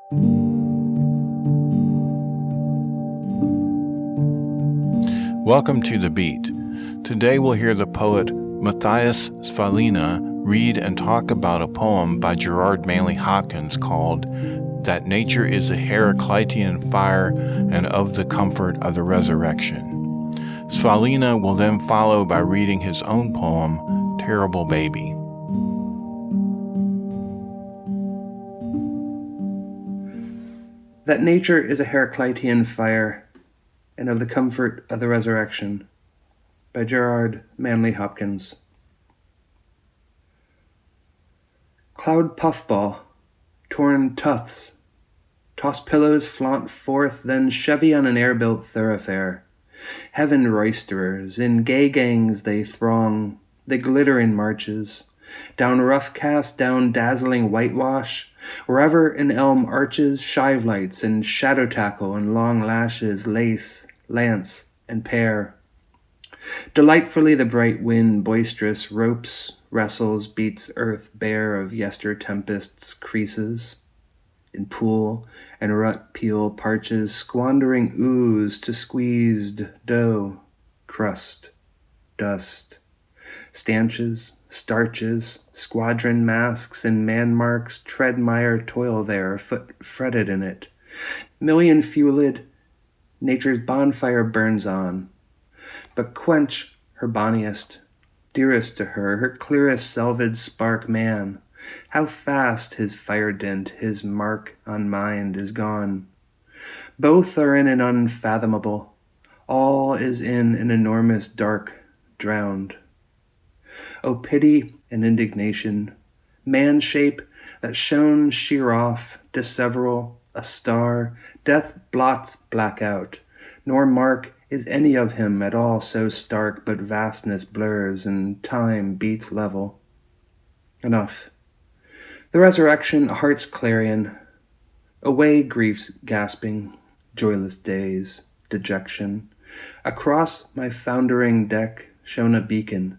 Welcome to The Beat. Today we'll hear the poet Mathias Svalina read and talk about a poem by Gerard Manley Hopkins called That Nature is a Heraclitean Fire and of the Comfort of the Resurrection. Svalina will then follow by reading his own poem, Terrible Baby. That nature is a Heraclitean fire and of the comfort of the resurrection, by Gerard Manley Hopkins. Cloud puffball, torn tufts, toss pillows flaunt forth, then chevy on an air-built thoroughfare. Heaven roisterers, in gay gangs they throng, they glitter in marches, down rough cast, down dazzling whitewash, wherever in elm arches, shive lights and shadow tackle and long lashes, lace, lance, and pear. Delightfully the bright wind, boisterous, ropes, wrestles, beats earth bare of yester tempests, creases. In pool and rut peel parches, squandering ooze to squeezed dough, crust, dust. Stanches, starches, squadron masks, and man marks tread mire toil there, foot fretted in it. Million fueled, nature's bonfire burns on, but quench her bonniest, dearest to her, her clearest selved spark man. How fast his fire dint, his mark on mind is gone. Both are in an unfathomable, all is in an enormous dark, drowned. O pity and indignation, man shape that shone sheer off, disseveral, a star, death blots black out, nor mark is any of him at all so stark, but vastness blurs and time beats level. Enough. The resurrection, a heart's clarion, away grief's gasping, joyless days, dejection. Across my foundering deck shone a beacon,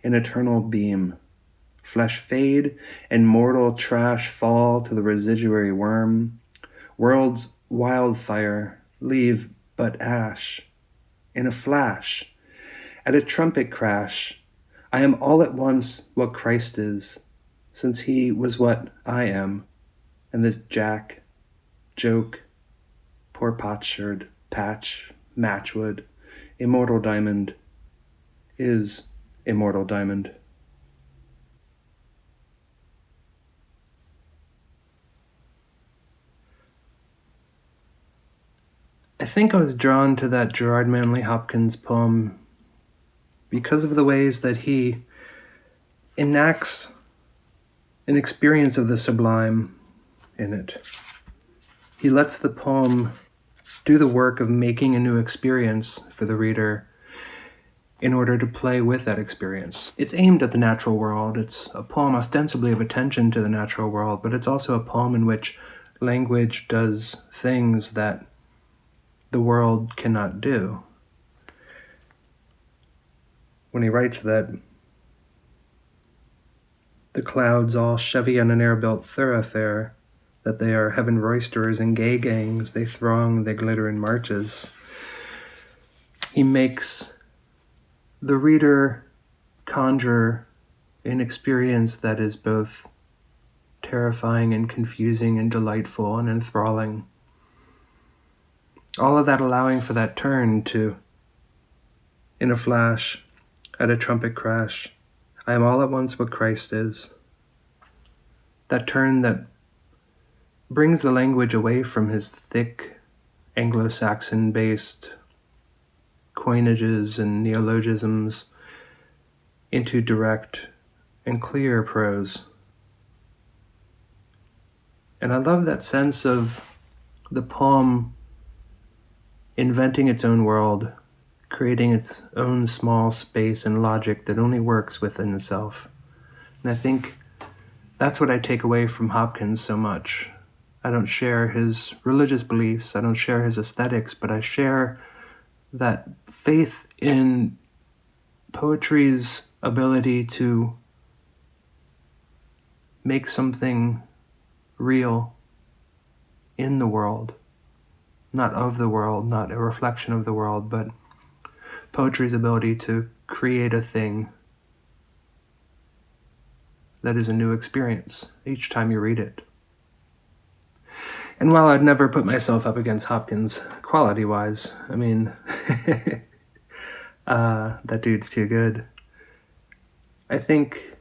an eternal beam. Flesh fade and mortal trash fall to the residuary worm. World's wildfire leave but ash. In a flash, at a trumpet crash, I am all at once what Christ is, since he was what I am, and this jack, joke, poor potsherd, patch, matchwood, immortal diamond, is immortal diamond. I think I was drawn to that Gerard Manley Hopkins poem because of the ways that he enacts an experience of the sublime in it. He lets the poem do the work of making a new experience for the reader in order to play with that experience. It's aimed at the natural world. It's a poem ostensibly of attention to the natural world, but it's also a poem in which language does things that the world cannot do. When he writes that the clouds all chevy on an air-built thoroughfare, that they are heaven roisterers and gay gangs, they throng, they glitter in marches, he makes the reader conjure an experience that is both terrifying and confusing and delightful and enthralling. All of that allowing for that turn to, in a flash, at a trumpet crash, I am all at once what Christ is. That turn that brings the language away from his thick Anglo-Saxon-based coinages and neologisms into direct and clear prose. And I love that sense of the poem inventing its own world, creating its own small space and logic that only works within itself. And I think that's what I take away from Hopkins so much. I don't share his religious beliefs, I don't share his aesthetics, but I share that faith in poetry's ability to make something real in the world, not of the world, not a reflection of the world, but poetry's ability to create a thing that is a new experience each time you read it. And while I'd never put myself up against Hopkins quality-wise, I mean, that dude's too good. I think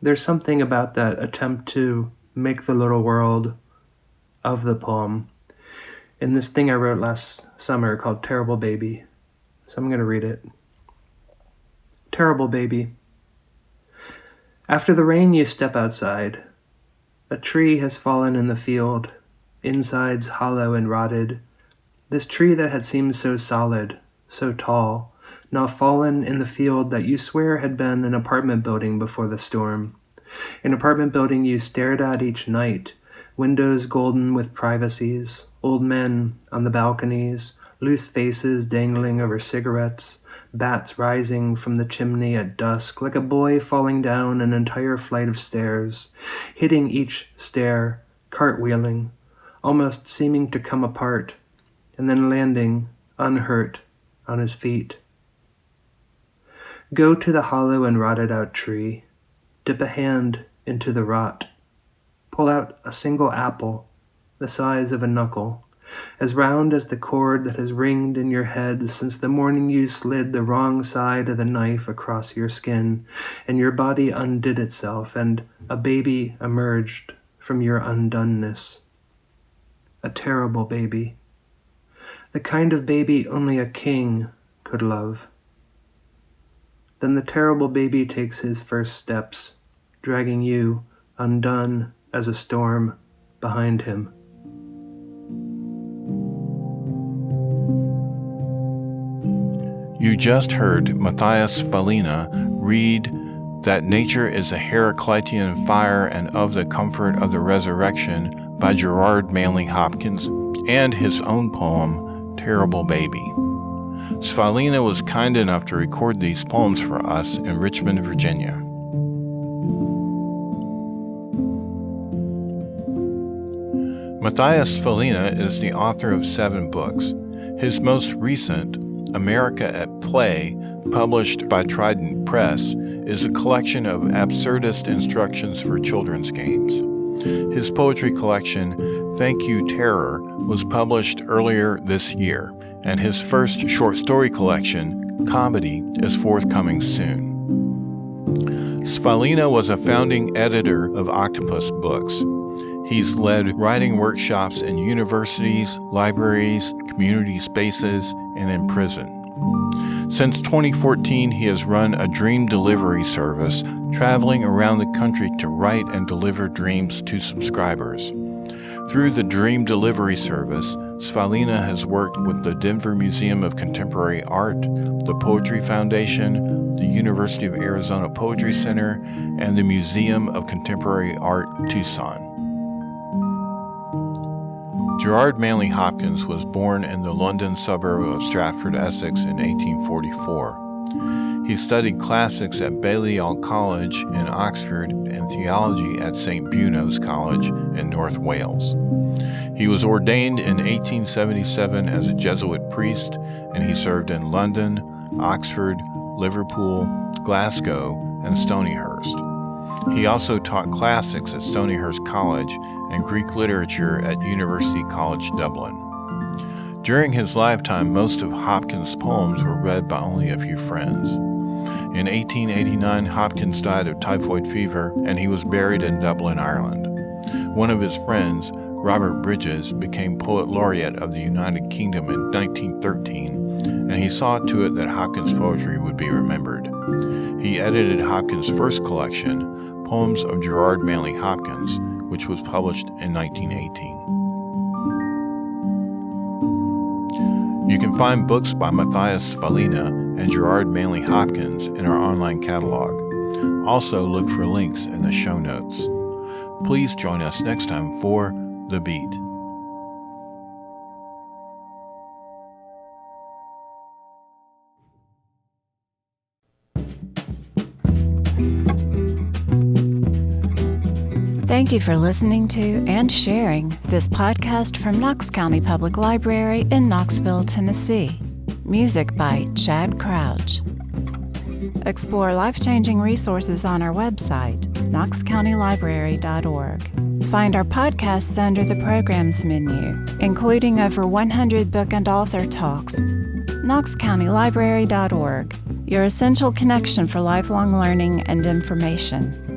there's something about that attempt to make the little world of the poem in this thing I wrote last summer called Terrible Baby. So I'm going to read it. Terrible Baby. After the rain you step outside. A tree has fallen in the field, insides hollow and rotted. This tree that had seemed so solid, so tall, now fallen in the field that you swear had been an apartment building before the storm. An apartment building you stared at each night, windows golden with privacies, old men on the balconies, loose faces dangling over cigarettes, bats rising from the chimney at dusk, like a boy falling down an entire flight of stairs, hitting each stair, cartwheeling, almost seeming to come apart, and then landing, unhurt, on his feet. Go to the hollow and rotted-out tree. Dip a hand into the rot. Pull out a single apple, the size of a knuckle, as round as the cord that has ringed in your head since the morning you slid the wrong side of the knife across your skin, and your body undid itself, and a baby emerged from your undoneness. A terrible baby. The kind of baby only a king could love. Then the terrible baby takes his first steps, dragging you, undone as a storm, behind him. You just heard Mathias Svalina read That Nature is a Heraclitean Fire and of the Comfort of the Resurrection by Gerard Manley Hopkins, and his own poem, Terrible Baby. Svalina was kind enough to record these poems for us in Richmond, Virginia. Mathias Svalina is the author of 7 books. His most recent, America at Play, published by Trident Press, is a collection of absurdist instructions for children's games. His poetry collection, Thank You Terror, was published earlier this year, and his first short story collection, Comedy, is forthcoming soon. Svalina was a founding editor of Octopus Books. He's led writing workshops in universities, libraries, community spaces, and in prison. Since 2014, he has run a dream delivery service, traveling around the country to write and deliver dreams to subscribers. Through the Dream Delivery Service, Svalina has worked with the Denver Museum of Contemporary Art, the Poetry Foundation, the University of Arizona Poetry Center, and the Museum of Contemporary Art, Tucson. Gerard Manley Hopkins was born in the London suburb of Stratford, Essex in 1844. He studied classics at Balliol College in Oxford and theology at St. Beuno's College in North Wales. He was ordained in 1877 as a Jesuit priest, and he served in London, Oxford, Liverpool, Glasgow, and Stonyhurst. He also taught classics at Stonyhurst College and Greek literature at University College Dublin. During his lifetime, most of Hopkins' poems were read by only a few friends. In 1889, Hopkins died of typhoid fever, and he was buried in Dublin, Ireland. One of his friends, Robert Bridges, became Poet Laureate of the United Kingdom in 1913, and he saw to it that Hopkins' poetry would be remembered. He edited Hopkins' first collection, Poems of Gerard Manley Hopkins, which was published in 1918. You can find books by Mathias Svalina and Gerard Manley Hopkins in our online catalog. Also look for links in the show notes. Please join us next time for The Beat. Thank you for listening to and sharing this podcast from Knox County Public Library in Knoxville, Tennessee. Music by Chad Crouch. Explore life-changing resources on our website, knoxcountylibrary.org. Find our podcasts under the Programs menu, including over 100 book and author talks. knoxcountylibrary.org, your essential connection for lifelong learning and information.